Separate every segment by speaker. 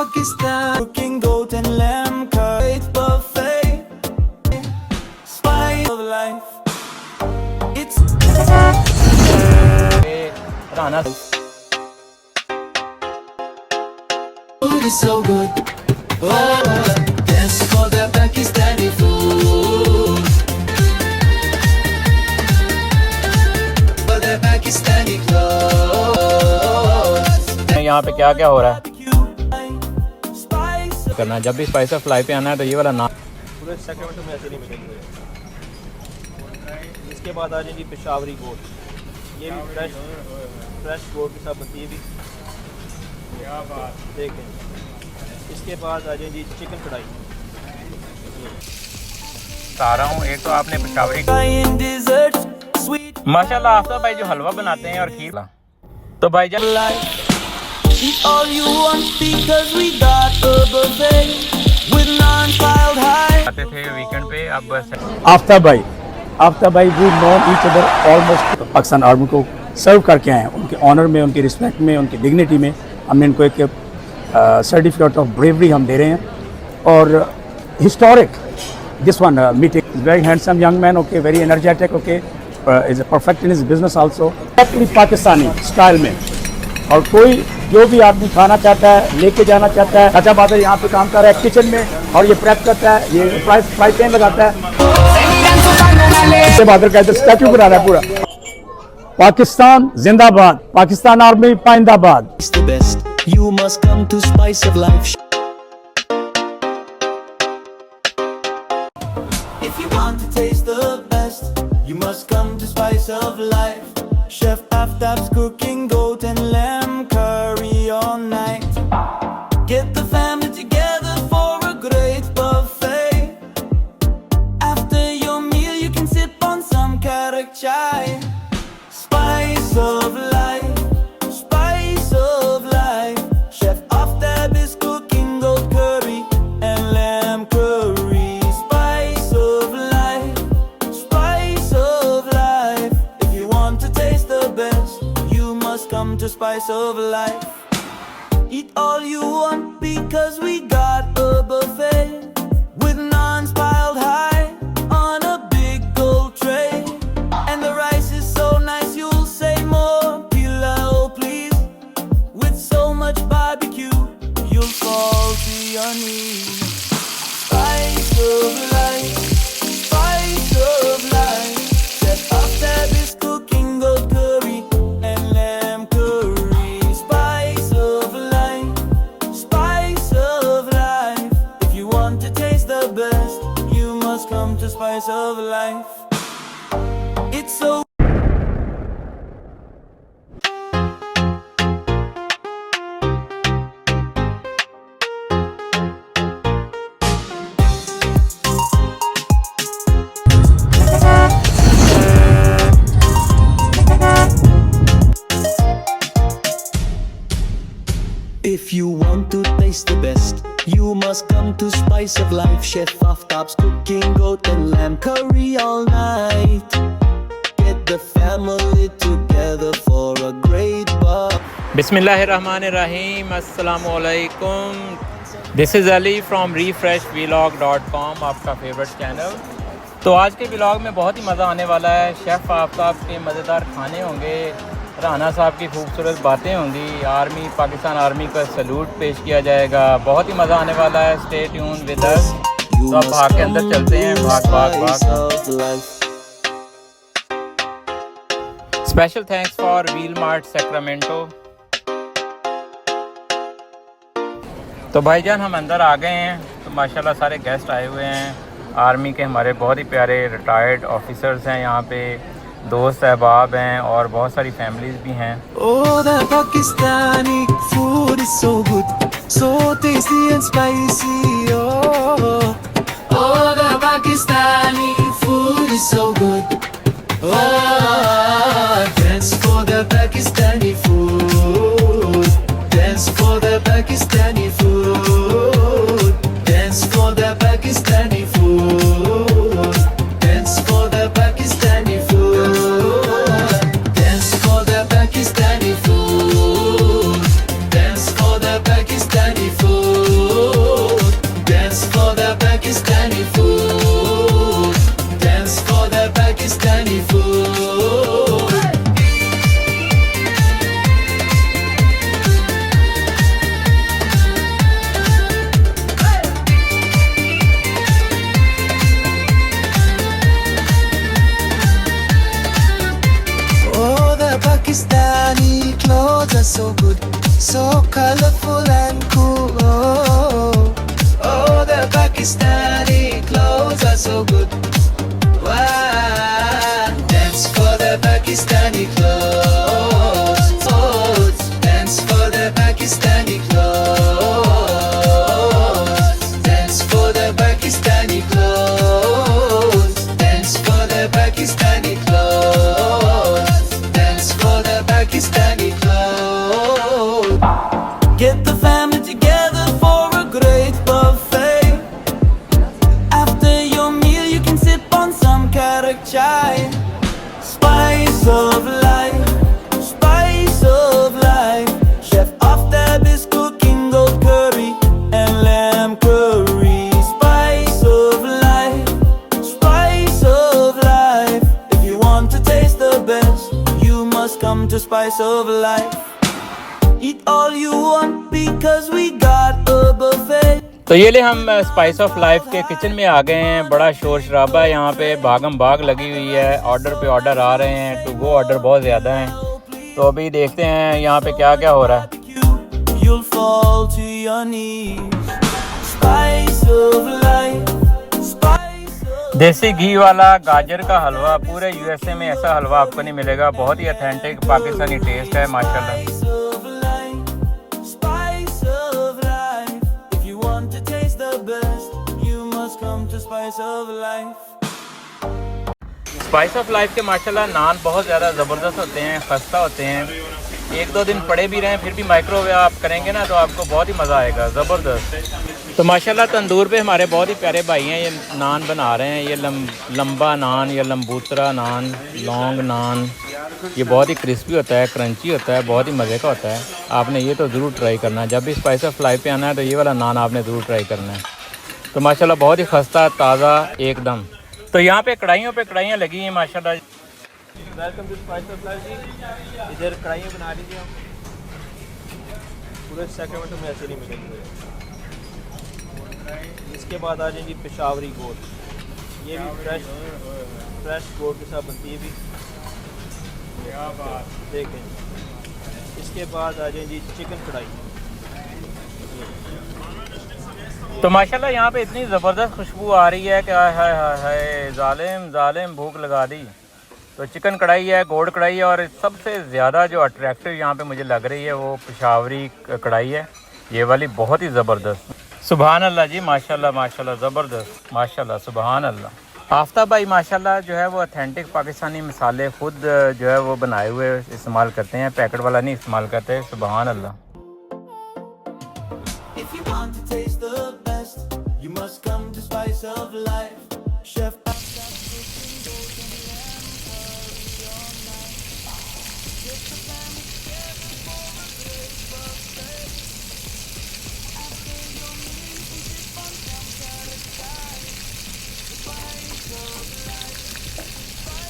Speaker 1: Pakistan, cooking goat and lamb curry buffet, spice of life. It's
Speaker 2: Rana
Speaker 1: food is so good. Oh, dance for the Pakistani food. For the Pakistani clothes.
Speaker 2: यहाँ पे क्या क्या हो रहा है करना। जब भी स्पाइस ऑफ लाइफ पे आना है तो ये वाला नाम
Speaker 3: पूरे सेक्रेमेंटो में ऐसे नहीं मिलेंगे। इसके बाद आ जाएंगी पेशावरी गोट, ये भी फ्रेश गोट के साथ बनती है भी। देखें, इसके बाद आ जाएंगी चिकन कढ़ाई।
Speaker 2: बता रहा हूँ, एक तो आपने पेशावरी माशाल्लाह आफ्ताब भाई जो हलवा बनाते हैं और खीर। तो भाई जब
Speaker 1: Eat all you want because we got a buffet with naan piled high.
Speaker 2: आते थे वीकेंड पे, अब बस
Speaker 4: आफ्ताब भाई we known each other almost. Pakistan army को सर्व करके आए हैं, उनके ऑनर में, उनकी रिस्पेक्ट में, उनकी डिग्निटी में हमने इनको एक सर्टिफिकेट ऑफ ब्रेवरी हम दे रहे हैं। और historic this one meeting, very handsome young man, okay, very energetic, okay, is perfect in his business also, Pakistani style में। और कोई जो भी आदमी खाना चाहता है, लेके जाना चाहता है, अच्छा बात है, यहाँ पे काम कर रहा है किचन में और ये प्रेप करता है, ये फ्राई पैन लगाता है, बहादुर का स्टैचू बना रहा है पूरा। पाकिस्तान जिंदाबाद, पाकिस्तान आर्मी पाइंदाबाद।
Speaker 1: It's the best. You must come to Spice of Life. If you want to taste the best, you must come to Spice of Life. Chef Aftab's cooking goat and lamb curry all night. Get the family together for a great buffet. After your meal, you can sip on some karak chai. Spice of life, spice of life. Chef Aftab is cooking goat curry and lamb curry. Spice of life, spice of life. If you want to taste the best, you must come to Spice of Life. Eat all you want because we got a buffet with naans piled high on a big gold tray. And the rice is so nice you'll say more pilau please. With so much barbecue you'll fall to your knees. Spice of life, spice of life. Chef Aftab is cooking goat curry and lamb curry. Spice of life, spice of life. If you want to taste the best, you must come to Spice of Life. It's so If you want to taste the best, you must come to Spice of Life. Chef Aftab's cooking goat and lamb curry all night. Get the family together for a great buffet.
Speaker 2: बिस्मिल्लाहिर्रहमानिर्रहीम, अस्सलामु अलैकुम। This is Ali from refreshvlog.com, आपका favourite channel. तो आज के vlog में बहुत ही मज़ा आने वाला है। शेफ़ आफ्ताब के मज़ेदार खाने होंगे, राना साहब की खूबसूरत बातें होंगी, आर्मी, पाकिस्तान आर्मी का सैल्यूट पेश किया जाएगा। बहुत ही मज़ा आने वाला है। Stay tune with us. तो अब भाग के अंदर चलते हैं, भाग। Special thanks for wheel mart Sacramento. तो भाईजान हम अंदर आ गए हैं। तो माशाल्लाह सारे गेस्ट आए हुए हैं, आर्मी के हमारे बहुत ही प्यारे रिटायर्ड ऑफिसर्स हैं यहाँ पे, दोस्त अहबाब हैं और बहुत सारी फैमिलीज भी हैं।
Speaker 1: Oh, the Pakistani food is so good, so tasty and spicy. Oh, the Pakistani food is so good. Oh, dance for the Pakistani food. Dance for the Pakistani food. Dance for the Pakistani food. Dance for the Pakistani food. Dance for the Pakistani food. Dance for the Pakistani food.
Speaker 5: Pakistani clothes are so good. Wow, dance for the Pakistani clothes. Dance for the Pakistani clothes. Dance for the Pakistani clothes. Dance for the Pakistani clothes. Dance for the Pakistani clothes.
Speaker 1: Get the family together for a great buffet. After your meal, you can sip on some karak chai. Spice of life, spice of life. Chef Aftab is cooking goat curry and lamb curry. Spice of life, spice of life. If you want to taste the best, you must come to Spice of Life. Eat all you want because we got a buffet.
Speaker 2: तो ये ले हम spice of life के kitchen में आ गए हैं। बड़ा शोर शराबा है यहाँ पे, भागम भाग लगी हुई है, ऑर्डर पे ऑर्डर आ रहे हैं, टू गो ऑर्डर बहुत ज़्यादा हैं। तो अभी देखते हैं यहाँ पे क्या क्या हो रहा है।
Speaker 1: You'll fall to your knees. Spice of life, spice of
Speaker 2: देसी घी वाला गाजर का हलवा, पूरे यूएसए में ऐसा हलवा आपको नहीं मिलेगा। बहुत ही ऑथेंटिक पाकिस्तानी टेस्ट है माशाल्लाह।
Speaker 1: life, spice of life. If you want to taste the best, you must come to Spice of Life.
Speaker 2: Spice of life के माशाल्लाह नान बहुत ज़्यादा ज़बरदस्त होते हैं, खस्ता होते हैं। एक दो दिन पड़े भी रहें फिर भी माइक्रोवेव आप करेंगे ना तो आपको बहुत ही मज़ा आएगा, ज़बरदस्त। तो माशाल्लाह तंदूर पे हमारे बहुत ही प्यारे भाई हैं, ये नान बना रहे हैं। ये लंबा नान या लंबूतरा नान, लॉन्ग नान, ये बहुत ही क्रिस्पी होता है, क्रंची होता है, बहुत ही मज़े का होता है। आपने ये तो ज़रूर ट्राई करना है, जब भी स्पाइस ऑफ लाइफ पे आना है तो ये वाला नान आपने ज़रूर ट्राई करना है। तो माशाल्लाह बहुत ही खस्ता, ताज़ा एकदम। तो यहाँ पे कढ़ाइयों पे कढ़ाइयाँ लगी हैं माशाल्लाह।
Speaker 3: Welcome to spice of life ji. इधर कढ़ाइयाँ बना लीजिए हम, पूरे सेक्रेमेंटो में ऐसे नहीं मिलेंगे। इसके बाद आ जाएंगी पेशावरी गोट, ये भी फ्रेश गोट के साथ बनती है भी, देखें। इसके बाद आ जाएंगी चिकन कढ़ाई।
Speaker 2: तो माशाल्लाह यहाँ पे इतनी ज़बरदस्त खुशबू आ रही है कि हाय जालिम जालिम भूख लगा दी। तो चिकन कढ़ाई है, गोड़ कढ़ाई है, और सबसे ज़्यादा जो अट्रैक्टिव यहाँ पे मुझे लग रही है वो पेशावरी कढ़ाई है, ये वाली बहुत ही ज़बरदस्त। सुभान अल्लाह जी, माशाल्लाह माशाल्लाह, ज़बरदस्त माशाल्लाह, सुभान अल्लाह। आफ्ताब भाई माशाल्लाह जो है वो ऑथेंटिक पाकिस्तानी मसाले खुद जो है वो बनाए हुए इस्तेमाल करते हैं, पैकेट वाला नहीं इस्तेमाल करते। सुभान अल्लाह।
Speaker 1: If you want to taste the best, you must come to Spice of Life. Chef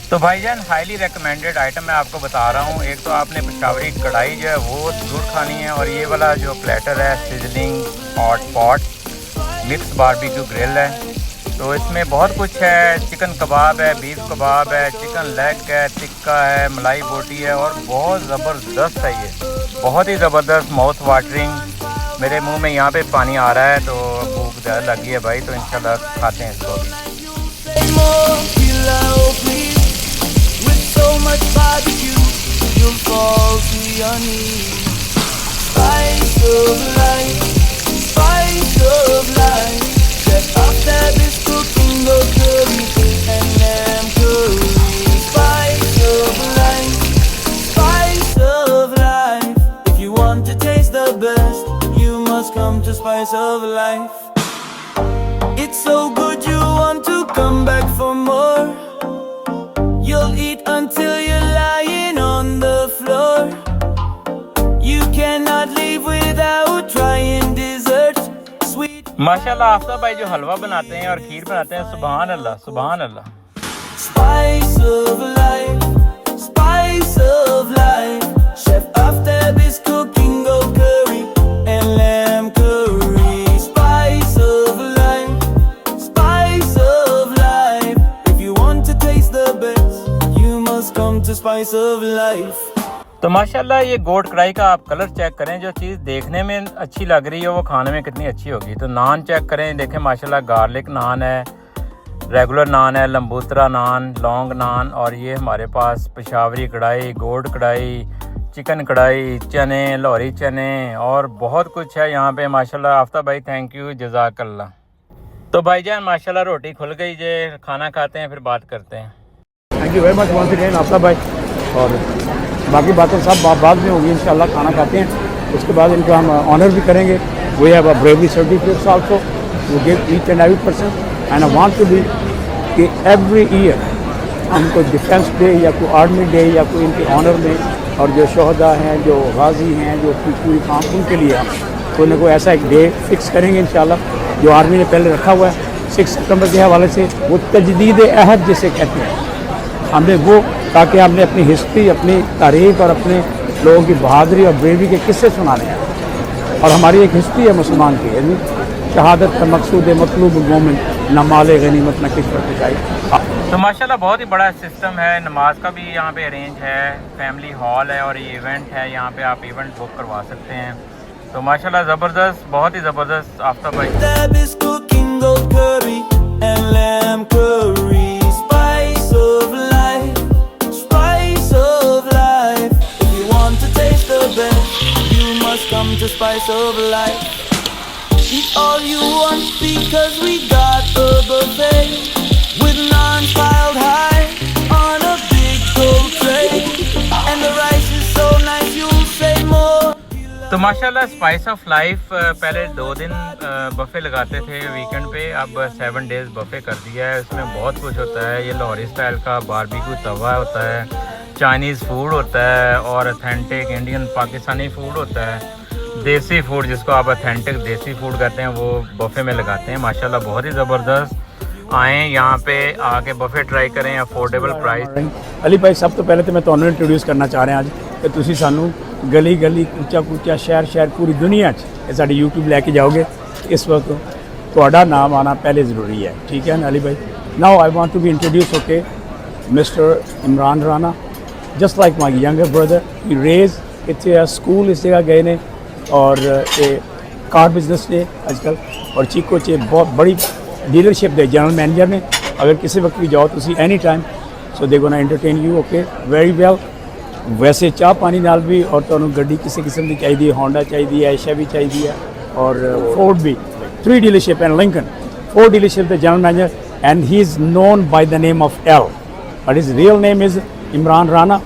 Speaker 2: तो भाईजान हाईली रिकमेंडेड आइटम मैं आपको बता रहा हूँ। एक तो आपने पेशावरी कढ़ाई जो है वो ज़रूर खानी है, और ये वाला जो प्लेटर है sizzling hot pot mix barbecue grill है। तो इसमें बहुत कुछ है, चिकन कबाब है, बीफ कबाब है, चिकन लेग है, टिक्का है, मलाई बोटी है, और बहुत ज़बरदस्त है ये, बहुत ही ज़बरदस्त, माउथ वाटरिंग। मेरे मुंह में यहाँ पे पानी आ रहा है, तो भूख ज़्यादा लगी है भाई, तो इंशाल्लाह खाते हैं इसको अभी।
Speaker 1: so much barbecue, you'll fall to your knees. Spice of life, spice of life. Chef Aftab is cooking goat curry and lamb curry. Spice of life, spice of life. If you want to taste the best, you must come to Spice of Life. It's so good you want to come back for more. You'll eat until you're lying on the floor. You cannot leave without trying desserts. Sweet
Speaker 2: माशाल्लाह आफ्ताब भाई जो हलवा बनाते हैं और खीर बनाते हैं, सुभान अल्लाह सुभान अल्लाह।
Speaker 1: spice of life, spice of life. Chef Aftab is cooking goat curry and lamb curry. Spice of life, spice of life. If you want to taste the best, you must come to Spice of Life.
Speaker 2: तो माशाल्लाह ये गोट कढ़ाई का आप colour check करें, जो चीज़ देखने में अच्छी लग रही है वो खाने में कितनी अच्छी होगी। तो नान चेक करें, देखें माशाल्लाह गार्लिक नान है, रेगुलर नान है, लंबूतरा नान, लौंग नान, और ये हमारे पास पेशावरी कढ़ाई, गोट कढ़ाई, चिकन कढ़ाई, चने, लाहौरी चने और बहुत कुछ है यहाँ पे माशाल्लाह। आफ्ताब भाई थैंक यू, जज़ाकल्लाह। तो भाईजान माशाल्लाह रोटी खुल गई जे, खाना खाते हैं फिर बात करते हैं।
Speaker 4: Thank you very much once again Aftab भाई, और बाकी बातें सब बाद में होगी इंशाल्लाह। खाना खाते हैं, उसके बाद इनका हम ऑनर भी करेंगे। We have a bravery certificates also we give each and every person, and I want to be कि एवरी ईयर हम कोई डिफेंस डे या कोई आर्मी डे या कोई इनके ऑनर में, और जो शहदा हैं, जो गाजी हैं, जो पूरी काम, उनके लिए हम कोई ना कोई ऐसा एक डे फिक्स करेंगे इंशाल्लाह। जो आर्मी ने पहले रखा हुआ है 6 सितंबर के हवाले से, वो तजदीद अहद जिसे कहते हैं, हमने वो, ताकि हमने अपनी हिस्ट्री, अपनी तारीख और अपने लोगों की बहादुरी और ब्रेवरी के किस्से सुनाने हैं। और हमारी एक हिस्ट्री है मुसलमान की, यानी शहादत का मकसूद मतलूब मोमिन न माले गनीमत न किस्मत पिटाई।
Speaker 2: तो माशाल्लाह बहुत ही बड़ा सिस्टम है, नमाज का भी यहाँ पे अरेंज है, फैमिली हॉल है और ये इवेंट है, यहाँ पे आप इवेंट बुक करवा सकते हैं। तो माशाल्लाह ज़बरदस्त, बहुत ही ज़बरदस्त। आफ्ताब भाई
Speaker 1: Dab is cooking goat curry and lamb curry. Spice of life, spice of life. If you want to taste the best, you must come to Spice of Life. Eat all you want because we got a buffet with naan piled high on a big gold tray, and the rice is so nice you'll say more.
Speaker 2: तो माशाल्लाह spice of life पहले 2 दिन buffet लगाते थे weekend पे, अब 7 days buffet कर दिया है। इसमें बहुत कुछ होता है, ये लाहौरी स्टाइल का बारबेक्यू तवा होता है, चाइनीज़ फूड होता है और ऑथेंटिक इंडियन पाकिस्तानी फूड होता है, देसी फूड जिसको आप ऑथेंटिक देसी फूड कहते हैं, वो बफ़े में लगाते हैं। माशाल्लाह बहुत ही ज़बरदस्त। आएँ यहाँ पे आके बफ़े ट्राई करें, अफोर्डेबल प्राइस।
Speaker 4: अली भाई सब तो पहले तो मैं ਤੁਹਾਨੂੰ इंट्रोड्यूस करना चाह रहा ਅੱਜ ਕਿ ਤੁਸੀਂ ਸਾਨੂੰ गली गली कूचा कूचा शहर शहर पूरी दुनिया ये साड़ी यूट्यूब लैके जाओगे, इस वक्त ਤੁਹਾਡਾ नाम आना पहले ज़रूरी है, ठीक है ना अली भाई। Now I want to be introduce okay mister Imran Rana, just like my younger brother, he raise इतने स्कूल इस जगह गए ने और कार बिजनेस ने आजकल, और चीको च बहुत बड़ी डीलरशिप दे जनरल मैनेजर ने। अगर किसी वक्त भी जाओ तुसी any time, so they gonna entertain you okay very well. वैसे चाह पानी नाल भी, और तुहानू गड्डी किसी किस्म की चाहिए, होंडा चाहिए, ऐशा भी चाहिए, और फोर्ड भी, 3 dealership and Lincoln 4 dealership the general manager, and he is known by the name of Al, but his real name is Imran Rana.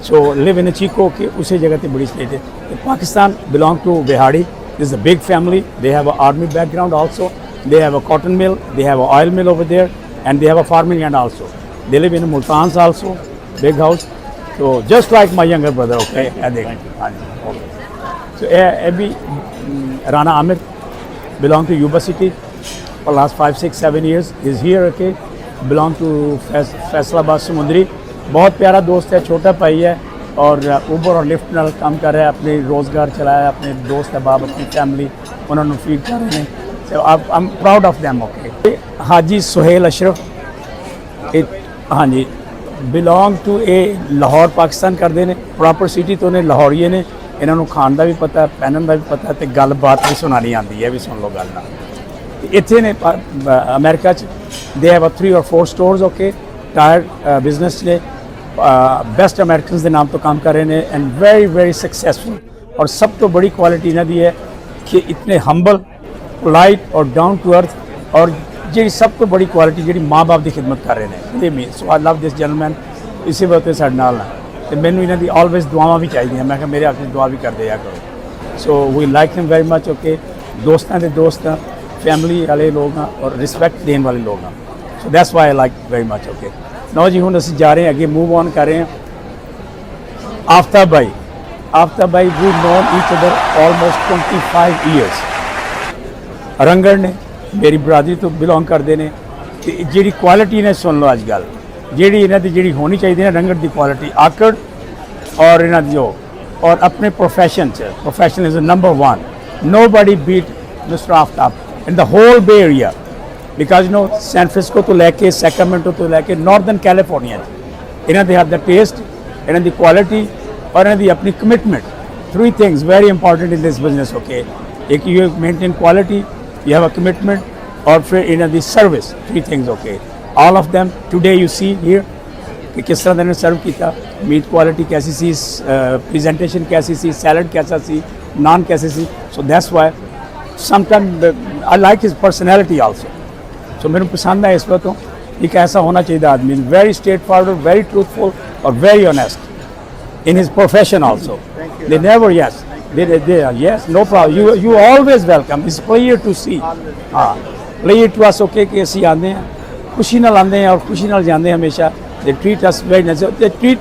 Speaker 4: So live in Chico के उसी जगह पे बड़ी स्टेट है। पाकिस्तान बिलोंग टू बिहाड़ी, this is a big family, they have a army background also, they have a cotton mill, they have a oil mill over there, and they have a farming land also. They live in Multans also, big house. So just like my younger brother, okay? So Abhi Rana Amir belong to Yuba City for last 5, 6, 7 years. Is here, okay? Belong to Faisalabad Samundri. बहुत प्यारा दोस्त है, छोटा भाई है, और Uber और lift नाल काम कर रहा है, अपने रोज़गार चलाया, अपने दोस्त अहबाब, अपनी फैमिली उन्होंने फीड कर रहे हैं। So I'm proud of them, okay? हाजी सुहेल अशरफ, हाँ जी, बिलोंग टू ए लाहौर पाकिस्तान करते हैं, प्रॉपर सिटी तो ने लाहौरीए ने, इन्होंने खान का भी पता है, पहनने का भी पता है, तो गलबात भी सुनानी आती है, भी सुन लो गल ना। इतने ने America they have 3 or 4 stores okay, tyre business ने बेस्ट अमेरिकन के नाम तो काम कर रहे हैं, एंड वेरी वेरी सक्सैसफुल। और सब तो बड़ी क्वालिटी इन्हों की है कि इतने हंबल, पोलाइट और डाउन टू अर्थ, और जी सब तो बड़ी क्वालिटी जी माँ बाप की खिदमत कर रहे हैं। मी सो आई लव दिस जनरलमैन, इसी वक्त साढ़े नाल तो मैनू इन्हों की ऑलवेज दुआवां भी चाहिए, मैं क्या मेरे हाथ दुआ भी कर दिया करो। So we like him very much okay, दोस्तों के दोस्त हाँ, फैमिली वाले लोग हाँ, और रिस्पैक्ट देने वाले लोग हाँ। So that's why I like very much okay. No जी हुण असीं जा रहे हैं अगे, मूव ऑन कर रहे हैं। आफ्ताब भाई we known each other almost 25 years. रंगड़ ने मेरी बरादरी तो बिलोंग करते हैं, जी क्वालिटी ने सुन लो अजकल जी इन्हों की जी होनी चाहिए ना, रंगड़ की क्वालिटी आकड़ और इन्हों जो, और अपने profession is number 1। Nobody beat mister Aftab in the whole bay area, because no San Francisco तो लैके सैक्रामेंटो तो लैके नॉर्दर्न कैलिफोर्निया इन्हों के हैव द टेस्ट इन्हें दी क्वालिटी और इन्हें दी अपनी commitment. 3 things very important in this business, okay? एक you maintain quality, you have a commitment और फिर इन्हें दी service, 3 things, okay? All of them today you see here कि किस तरह इन्होंने सर्व किया, मीट क्वालिटी कैसी सी, प्रेजेंटेशन कैसी सी, सैलड कैसा सी, नान कैसी सी। So that's why sometime I like his personality also. So मेरे पसंद है इस पर तो ये कैसा होना चाहिए आदमी, very straightforward, very truthful और very honest in his profession also. They never yes they yes no problem, you always welcome, it's pleasure to see, हाँ pleasure to us, okay कि ਅਸੀਂ आते हैं खुशी नाल आते हैं और खुशी नाल जाते हैं हमेशा। They treat us very nice. They treat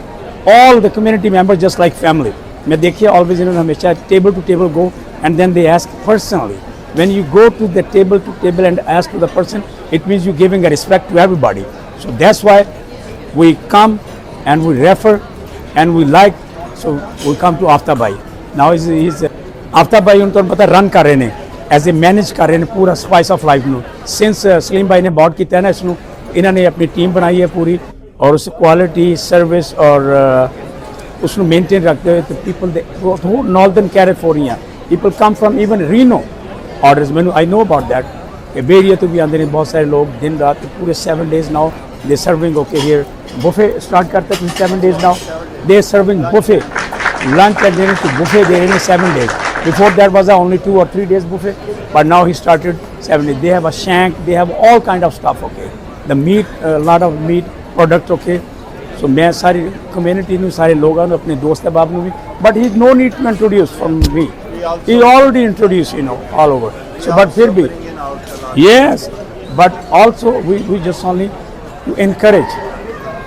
Speaker 4: all the community members just like family. मैं देखिए always इन्होंने हमेशा table to table go and then they ask personally. When you go to the table and ask to the person, it means you giving a respect to everybody. So that's why we come and we refer and we like. So we come to Aftab bhai. Now he's Aftab bhai उनको पता run कर रहे हैं as a manage कर रहे हैं पूरा spice of life ਨੂੰ। सिंस सलीम भाई ने बॉट किया ना इसनों, इन्होंने अपनी टीम बनाई है पूरी और उस क्वालिटी सर्विस और उसको मेंटेन रखते हुए तो people northern California people come from even Reno orders. मैंने आई नो अबाउट दैट कि बेरिया तो भी आते हैं बहुत सारे लोग दिन रात तो पूरे 7 days now they serving okay here. Buffet start करते हैं 7 days now they serving buffet lunch and dinner to buffet there in 7 days. Before that was only 2 or 3 days buffet, but now he started 7 days. They have a shank, they have all kind of stuff, okay. The meat, a lot of meat product, okay. So मैं सारी community ਨੂੰ सारे लोगों ਨੂੰ अपने दोस्त अहबाब ਨੂੰ भी, but he no need to introduce from me. He already introduced, you know, all over. So but फिर भी, yes, but also we just only to encourage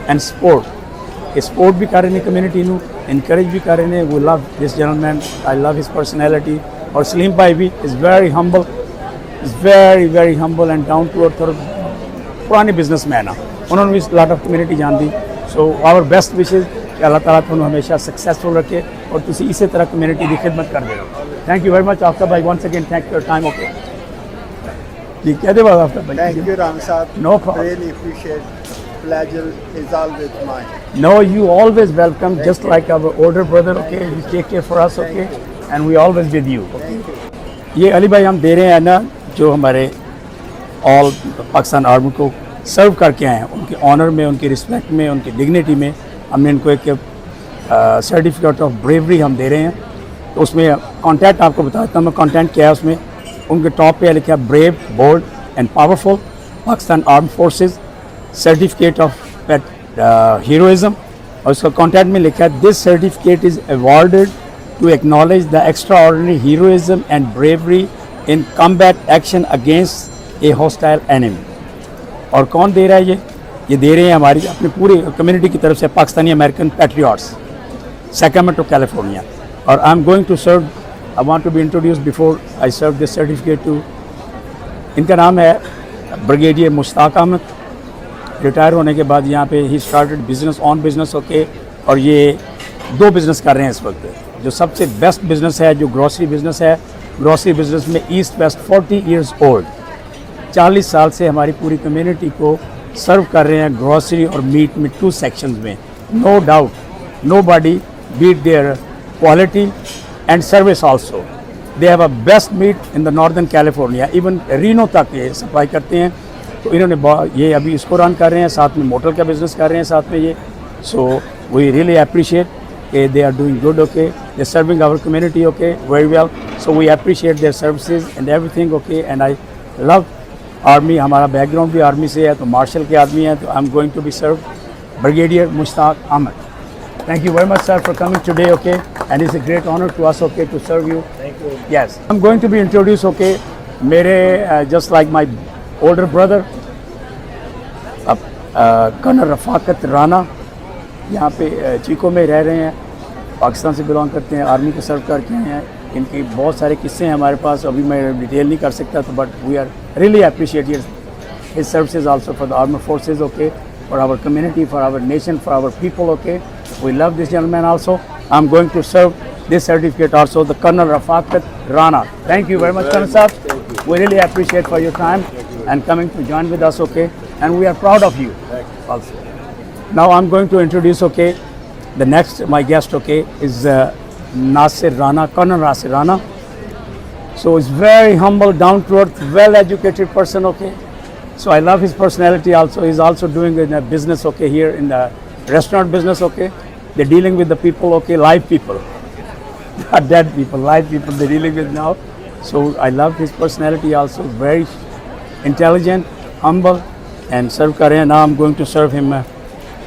Speaker 4: and support. Support भी कर रहे हैं community ਨੂੰ, encourage भी कर रहे हैं। We love this gentleman, I love his personality. और सलीम भाई भी is very humble, is very very humble and down to earth और पुराने businessman है, उन्होंने भी lot of community जानती। So our best wishes कि अल्लाह ताला तुम हमेशा successful रखे और तुसी इसी तरह community की खिदमत कर दे। Thank you very much Aftab भाई, once again thank you for your time, okay। जी क्या दे बात आफ्ताब भाई?
Speaker 6: Thank you, Ram Saab.
Speaker 4: No problem.
Speaker 6: Really appreciate. Pleasure is always mine.
Speaker 4: No, you always welcome, just like our older brother, okay? You take care for us, okay? And we always with you. ये अली भाई हम दे रहे हैं ना जो हमारे all Pakistan army को serve करके आए हैं, उनके ऑनर में, उनकी रिस्पेक्ट में, उनकी डिग्निटी में हमने इनको एक सर्टिफिकेट ऑफ ब्रेवरी हम दे रहे हैं। तो उसमें कॉन्टैक्ट आपको बताता हूँ मैं, कॉन्टैक्ट क्या है उसमें, उनके टॉप पे लिखा है brave, bold and powerful Pakistan arm forces certificate of heroism. और उसका कॉन्टैक्ट में लिखा है this certificate is awarded to acknowledge the extra ordinary heroism and bravery in combat action against a hostile enemy. और कौन दे रहा है ये दे रहे हैं हमारी अपनी पूरी कम्युनिटी की तरफ से Pakistani American patriots, Sacramento California. और I am going to serve, I want to be introduce before I serve this certificate to, इनका नाम है ब्रिगेडियर मुश्ताक अहमद। रिटायर होने के बाद यहाँ पे he started business on business, okay. और ये 2 बिज़नेस कर रहे हैं इस वक्त। जो सबसे बेस्ट बिज़नेस है जो ग्रॉसरी बिज़नेस है, ग्रॉसरी बिज़नेस में ईस्ट वेस्ट 40 years ओल्ड, 40 साल से हमारी पूरी कम्युनिटी को सर्व कर रहे हैं ग्रॉसरी और मीट में 2 sections में। No doubt, nobody beat their quality and service also. They have a best meat in the northern California, even Reno तक ये सप्लाई करते हैं। तो इन्होंने ये अभी इसको रन कर रहे हैं, साथ में मोटर का बिज़नेस कर रहे हैं साथ में ये। सो वी रियली अप्रिशिएट कि they are doing good, okay, they serving our community, okay, very well. So we appreciate their services and everything, okay. And I love army, हमारा बैकग्राउंड भी आर्मी से है तो मार्शल के आदमी हैं। तो I am going to be serve brigadier Mushtaq Ahmed. Thank you very much, sir, for coming today, okay? And it's a great honor to us, okay, to serve you.
Speaker 6: Thank you.
Speaker 4: Yes. I'm going to be introduced, okay, मेरे just like my older brother, colonel Rafaqat Rana, यहाँ पे चीको में रह रहे हैं, पाकिस्तान से belong करते हैं, आर्मी को सर्व करके आए हैं। इनकी बहुत सारे किस्से हैं हमारे पास, अभी मैं डिटेल नहीं कर सकता तो but we are really appreciate his services also for the armed forces, okay, for our community, for our nation, for our people, okay. We love this gentleman also. I'm going to serve this certificate also, the Colonel Rafaqat Rana. Thank you very much, Colonel Saab. We really appreciate for your time and coming to join with us, okay. And we are proud of you also. Now I'm going to introduce, okay, The next, my guest, okay, is Nasir Rana, Colonel Nasir Rana. So he's very humble, down to earth, well educated person, okay. So I love his personality also. He's also doing in a business, okay, here in the restaurant business, okay. They're dealing with the people, okay, live people. Not dead people, live people they're dealing with now. So I love his personality also, very intelligent, humble, and serve kar rahe hain. Now I'm going to serve him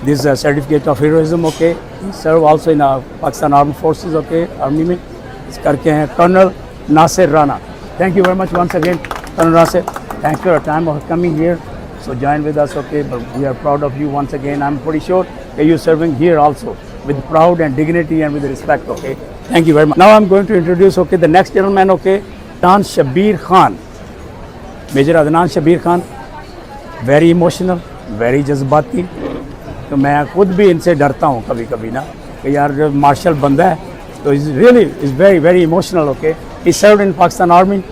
Speaker 4: this certificate of heroism, okay. He serve also in Pakistan Armed Forces, okay, army mein. Is karke hain Colonel Nasir Rana. Thank you very much once again, Colonel Nasir. Thanks for your time of coming here. So join with us, okay. But we are proud of you once again. I'm pretty sure that you're serving here also with pride and dignity and with respect, okay. Thank you very much. Now I'm going to introduce, okay, the next gentleman, okay, Adnan Shabir Khan. Major Adnan Shabir Khan, very emotional, very जज्बाती. तो मैं खुद भी इनसे डरता हूँ कभी कभी ना कि यार जब मार्शल बंदा है तो is really is very emotional okay he served in Pakistan army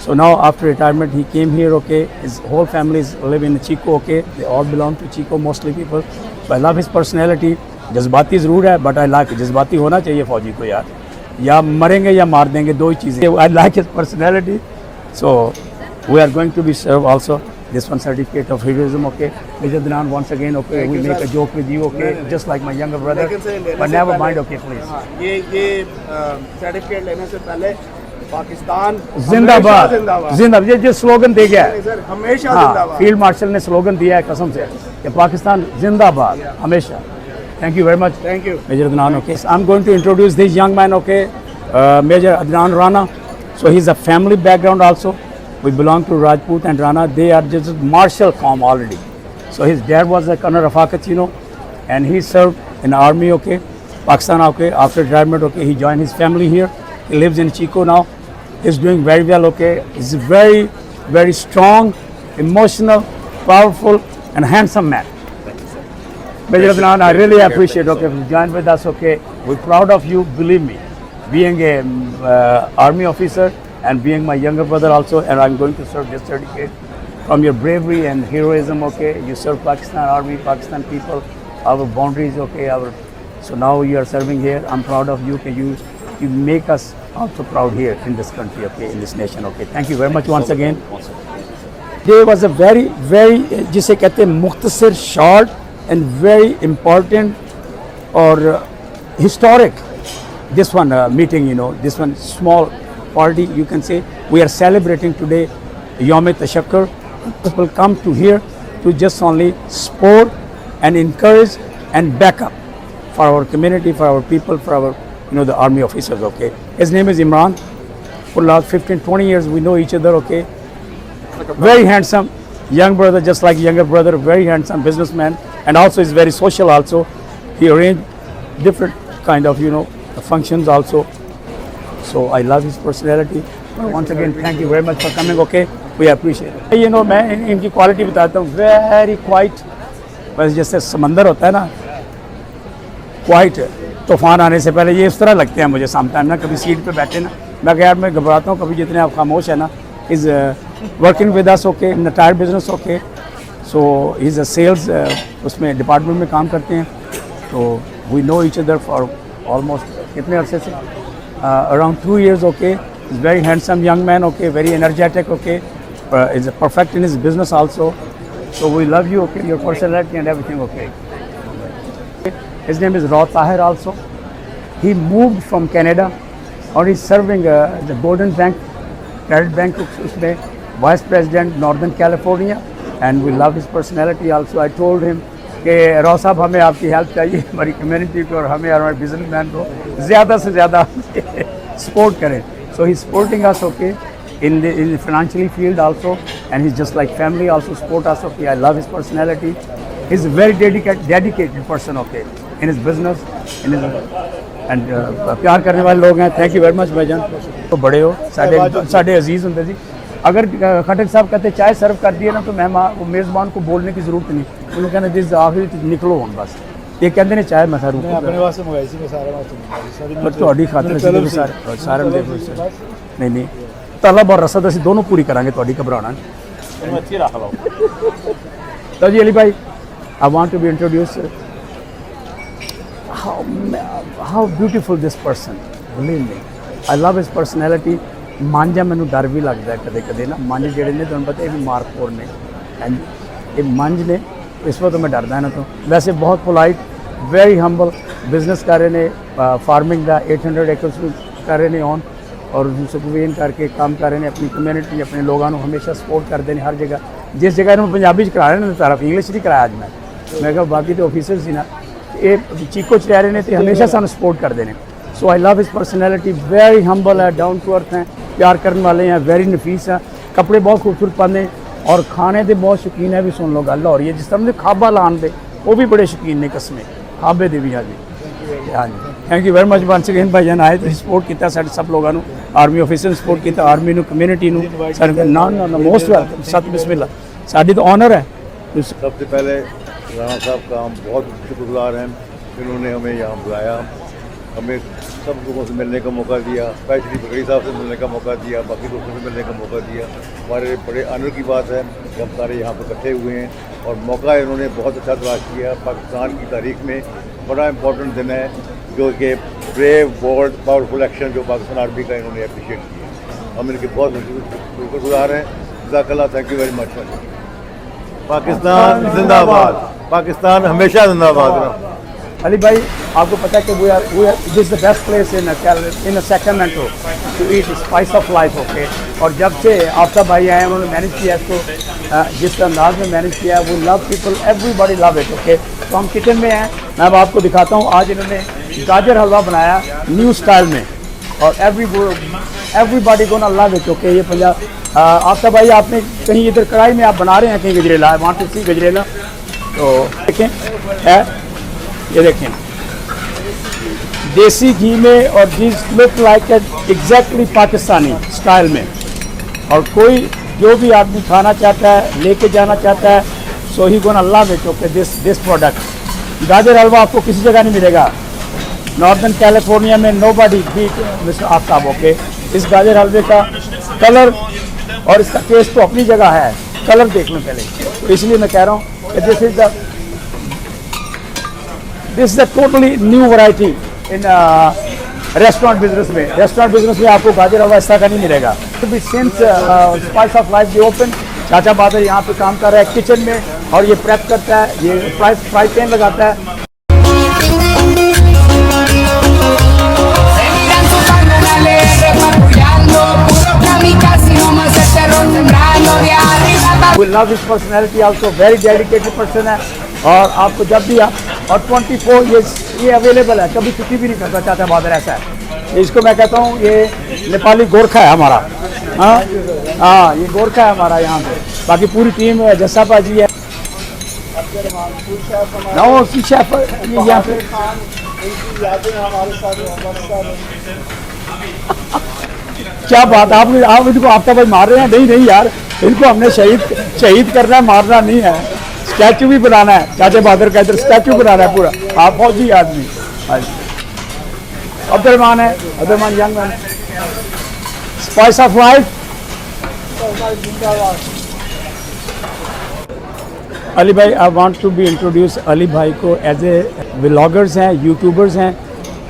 Speaker 4: so now after retirement he came here okay his whole family is live in Chico okay they all belong to Chico mostly people so I love his personality जज्बाती ज़रूर है but I like जज्बाती होना चाहिए फौजी को यार या मरेंगे या मार देंगे दो ही चीज़ें I like his personality so we are going to be served also this one certificate of heroism okay Major Adnan once again okay we make a joke with you okay just like my younger brother but never mind okay please
Speaker 6: ये certificate लेने से पहले पाकिस्तान
Speaker 4: जिंदाबाद जिंदाबाद ये slogan दे गया है
Speaker 6: sir हमेशा
Speaker 4: हाँ
Speaker 6: जिंदाबाद
Speaker 4: फील्ड मार्शल ने स्लोगन दिया है कसम से कि पाकिस्तान जिंदाबाद हमेशा thank you very much
Speaker 6: thank you
Speaker 4: Major Adnan okay I'm going to introduce this young man okay Major Adnan Rana so he's a family background also we belong to Rajput and Rana they are just martial form already so his dad was a Colonel Rafakat you know and he served in the army okay Pakistan okay after retirement okay he joined his family here he lives in Chico now he's doing very well okay he's very strong emotional powerful and handsome man Major Adnan, I really appreciate okay if you join with us okay we're proud of you believe me being a army officer and being my younger brother also and I'm going to serve this certificate from your bravery and heroism okay you serve Pakistan army Pakistan people our boundaries okay our so now you are serving here I'm proud of you okay you make us also proud here in this country okay in this nation okay thank you very much once again there was a very जिसे कहते हैं मुख्तसर short and very important or historic this one meeting you know this one small party you can say we are celebrating today Yom Tashakkar people come to here to just only support and encourage and back up for our community for our people for our you know the army officers okay his name is Imran for last 15-20 years we know each other okay very handsome young brother just like younger brother very handsome businessman and also is very social also he arranged different kind of you know functions also so I love his personality once again thank you very much for coming okay we appreciate it you know मैं इनकी quality बताता हूँ very quiet बस जैसे समंदर होता है ना quiet तूफान आने से पहले ये इस तरह लगते हैं मुझे समटाइम ना कभी सीट पे बैठे ना मैं यार मैं घबराता हूँ कभी जितने आप खामोश है ना is working with us okay in the tire business okay so he's a sales उसमें डिपार्टमेंट में काम करते हैं तो we know each other for almost कितने अरसे से around 2 years okay he's very handsome young man okay very energetic okay is perfect in his business also so we love you okay your personality and everything okay his name is Raw Tahir also he moved from Canada or he's serving the Golden Bank Credit Bank उसमें vice president Northern California and we love his personality also I told him कि राव साहब हमें आपकी help चाहिए हमारी community को और हमें और हमारे बिजनेसमैन को ज़्यादा से ज़्यादा सपोर्ट करें so he's supporting us okay in the financially field also and he's just like family also support us okay I love his personality he's a very dedicated person okay in his business in his and प्यार करने वाले लोग हैं thank you very much भाईजान तो बड़े हो साढ़े अजीज़ होंगे जी अगर खटक साहब कहते चाय सर्व कर दिए ना तो मेहमान वो मेज़बान को बोलने की ज़रूरत नहीं उन्होंने कहना जिस आखिरी निकलो हम बस ये कहते ने चाय मैं सारू
Speaker 6: अपने वास्ते मंगाई सी मैं सारे वास्ते
Speaker 4: पर ਤੁਹਾਡੀ ਖਾਤਰ ਅਸੀਂ ਸਾਰੇ ਸਾਰਿਆਂ ਦੇ ਨਹੀਂ ਨਹੀਂ ਤਲਬ ਔਰ ਰਸਦ ਅਸੀਂ ਦੋਨੋਂ ਪੂਰੀ ਕਰਾਂਗੇ ਤੁਹਾਡੀ ਘਬਰਾਉਣਾ
Speaker 3: ਇਹਨੂੰ ਇੱਥੇ ਰੱਖ ਲਓ
Speaker 4: तो जी अली भाई I want to be introduce how beautiful this person, believe me. I love his personality. ਮਾਂਝਾ ਮੈਨੂੰ ਡਰ ਵੀ ਲੱਗਦਾ ਕਦੇ ਕਦੇ ਨਾ, ਮੰਝ ਜਿਹੜੇ ਨੇ ਤੁਹਾਨੂੰ ਪਤਾ ਇਹ ਵੀ ਮਾਰਖੋਰ ਨੇ, ਐਂਡ ਇਹ ਮੰਝ ਨੇ, ਇਸ ਵਕਤ ਮੈਂ ਡਰਦਾ ਇਹਨਾਂ ਤੋਂ। ਵੈਸੇ ਬਹੁਤ ਪੋਲਾਈਟ, ਵੈਰੀ ਹੰਬਲ, ਬਿਜ਼ਨਸ ਕਰ ਰਹੇ ਨੇ, ਫਾਰਮਿੰਗ ਦਾ 800 ਏਕਰਸ ਕਰ ਰਹੇ ਨੇ ਔਨ, ਔਰ ਸੁਪਰਵੀਨ ਕਰਕੇ ਕੰਮ ਕਰ ਰਹੇ ਨੇ, ਆਪਣੀ ਕਮਿਊਨਿਟੀ ਆਪਣੇ ਲੋਕਾਂ ਨੂੰ ਹਮੇਸ਼ਾ ਸਪੋਰਟ ਕਰਦੇ ਨੇ ਹਰ ਜਗ੍ਹਾ। ਜਿਸ ਜਗ੍ਹਾ ਇਹਨੂੰ ਪੰਜਾਬੀ 'ਚ ਕਰਾ ਰਹੇ ਨੇ ਤਾਰਫ, ਇੰਗਲਿਸ਼ ਨਹੀਂ ਕਰਾਇਆ ਅੱਜ ਮੈਂ ਕਿਹਾ ਬਾਕੀ ਤਾਂ ਆਫਿਸਰ ਸੀ ਨਾ, ਇਹ ਚੀਕੋ 'ਚ ਰਹਿ ਰਹੇ ਨੇ ਤੇ ਹਮੇਸ਼ਾ ਸਾਨੂੰ ਸਪੋਰਟ ਕਰਦੇ ਨੇ। So I love his personality, very humble है, डाउन टू अर्थ हैं, प्यार करने वाले हैं, वेरी नफीस हैं, कपड़े बहुत खूबसूरत पाते हैं और खाने के बहुत शौकीन है। भी सुन लो गल हो रही है जिस तरह खाबा लाने के, वो भी बड़े शौकीन ने कसमें खाबे दे भी। हाँ जी, हाँ जी, thank you very much once again भाईजान आए तो सपोर्ट किया साढ़े सब लोगों को, आर्मी ऑफिसर सपोर्ट किया, आर्मी को कम्यूनिटी ना मोस्ट वेलकम, सत बिस्मिल्ला, साड़ी तो ऑनर है।
Speaker 7: सबसे पहले राणा साहब का हम बहुत शुक्रगुजार हैं, इन्होंने हमें यहाँ बुलाया, हमें सब लोगों से मिलने का मौका दिया, स्पेशली बकरी साहब से मिलने का मौका दिया, बाकी दोस्तों से मिलने का मौका दिया। हमारे बड़े ऑनर की बात है कि हम सारे यहाँ पर इकट्ठे हुए हैं और मौका इन्होंने बहुत अच्छा तलाश किया। पाकिस्तान की तारीख में बड़ा इम्पोर्टेंट दिन है, जो कि ब्रेव, बोल्ड, पावरफुल एक्शन जो पाकिस्तान आर्मी का इन्होंने अप्रिशिएट किया। हम इनके बहुत शुक्रगुजार हैं। जज़ाकल्लाह, thank you very much. Pakistan जिंदाबाद, पाकिस्तान हमेशा जिंदाबाद।
Speaker 4: अली भाई, आपको पता है कि we are this is the best place in Sacramento to eat spice of life, okay. और जब से आफ्ताब भाई आए उन्होंने मैनेज किया इसको, जिस अंदाज में मैनेज किया, वो love people, everybody love it, okay. तो हम किचन में हैं, मैं अब आपको दिखाता हूँ। आज इन्होंने गाजर हलवा बनाया न्यू स्टाइल में और everybody gonna love it, okay. ये पंजाब, आफ्ताब भाई आपने कहीं इधर कढ़ाई में आप बना रहे हैं कहीं गजरेला, वहाँ टू सी गजरेला, तो देखें है, ये देखें देसी घी में, और this look like exactly Pakistani style में। और कोई जो भी आदमी खाना चाहता है, लेके जाना चाहता है, so he gonna love it, okay. This product गाजर हलवा आपको किसी जगह नहीं मिलेगा। नॉर्दर्न कैलिफोर्निया में nobody beat mister Aftab, okay. इस गाजर हलवे का कलर और इसका टेस्ट तो अपनी जगह है, कलर देख लो पहले, तो इसलिए मैं कह रहा हूँ कि this is the totally new variety in restaurant business में। रेस्टोरेंट बिजनेस में आपको गाजर हलवा इस तरह का नहीं मिलेगा। सिंस स्पाइस ऑफ लाइफ भी ओपन, चाचा बादल यहाँ पे काम कर रहा है किचन में, और ये प्रेप करता है, ये फ्राई पैन लगाता है। We love his personality also, very dedicated person है। और आपको जब भी आप, और 24 ये अवेलेबल है, कभी छुट्टी भी नहीं करता चाचा बादल, ऐसा है। इसको मैं कहता हूँ ये नेपाली गोरखा है हमारा, हाँ ये गोरखा है हमारा यहाँ पे। बाकी पूरी टीम जस्सा पाजी है, नौ शेफ यहाँ पे। क्या बात, आप इनको आफ्ताब भाई मार रहे हैं? नहीं यार, इनको हमने शहीद करना है, मारना नहीं है। स्टैचू भी बनाना है, चाचा बहादुर का इधर स्टैचू बनाना है पूरा। आप फौजी आदमी, अब्दुलरहमान है, Abdulrahman young man, spice of life. Ali भाई, I want to be introduce Ali भाई को एज ए व्लॉगर्स हैं, यूट्यूबर्स हैं।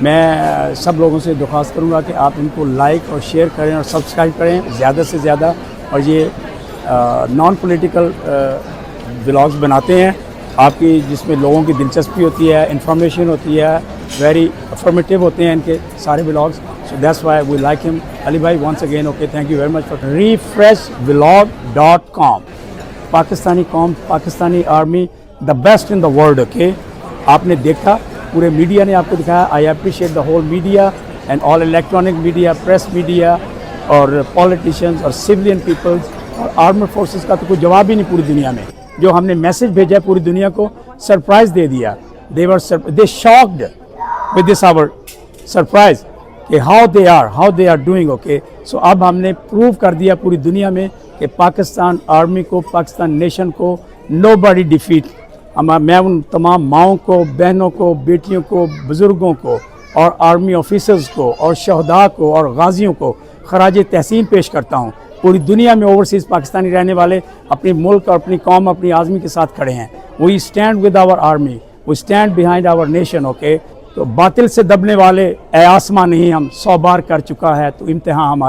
Speaker 4: मैं सब लोगों से दरख्वास्त करूंगा कि आप इनको लाइक और शेयर करें और सब्सक्राइब करें ज़्यादा से ज़्यादा। और ये नॉन पॉलिटिकल व्लॉग्स बनाते हैं आपकी, जिसमें लोगों की दिलचस्पी होती है, इंफॉर्मेशन होती है, वेरी अफर्मेटिव होते हैं इनके सारे vlogs. So that's why we like him. Ali भाई once again, okay, thank you very much for refreshvlog.com। Pakistani कौम, Pakistani army, the best in the world, okay. आपने देखा, पूरे मीडिया ने आपको दिखाया। I appreciate the whole media and all electronic media, press media और politicians और सिविलियन पीपल्स और आर्मड फोर्सेस का तो कोई जवाब ही नहीं पूरी दुनिया में। जो हमने मैसेज भेजा है पूरी दुनिया को, सरप्राइज दे दिया। They shocked with this our surprise कि how they are doing, okay. So अब हमने प्रूव कर दिया पूरी दुनिया में कि पाकिस्तान आर्मी को, पाकिस्तान नेशन को नोबडी डिफीट। मैं उन तमाम माओं को, बहनों को, बेटियों को, बुज़ुर्गों को और आर्मी ऑफिसर्स को और शहदा को और गाजियों को खराज तहसीन पेश करता हूँ। पूरी दुनिया में ओवरसीज़ पाकिस्तानी रहने वाले अपने मुल्क और अपनी कौम, अपनी आज़मी के साथ खड़े हैं। We stand with our army, we stand behind our nation, okay. तो बातिल से दबने वाले ए आसमां नहीं हम 100 बार कर चुका है तो इम्तिहान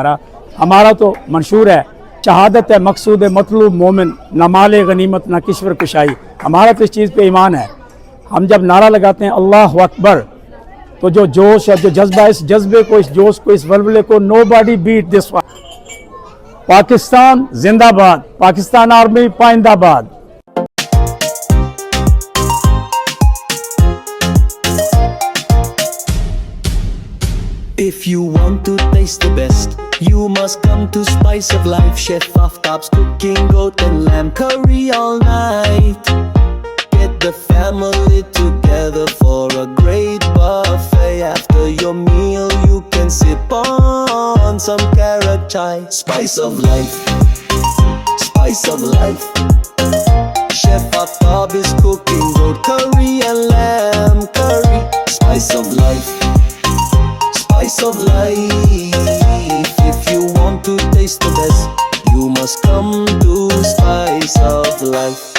Speaker 4: हमारा तो मंशूर है, शहादत है मकसूद मतलूब मोमिन, न माले गनीमत न किश्वर कुशाई। हमारा तो इस चीज़ पे ईमान है। हम जब नारा लगाते हैं अल्लाह अकबर, तो जो जोश और जो जज्बा, इस जज्बे को, इस जोश को, इस वलवले को, nobody beat this. Pakistan जिंदाबाद, पाकिस्तान आर्मी पाइंदाबाद।
Speaker 1: If you want to taste the best, you must come to Spice of Life. Chef Aftab's cooking goat and lamb curry all night. Get the family together for a great buffet. After your meal, you can sip on some carrot chai. Spice of Life, Spice of Life. Chef Aftab is cooking goat curry and lamb curry. Spice of Life, Spice of Life. If you want to taste the best, you must come to Spice of Life.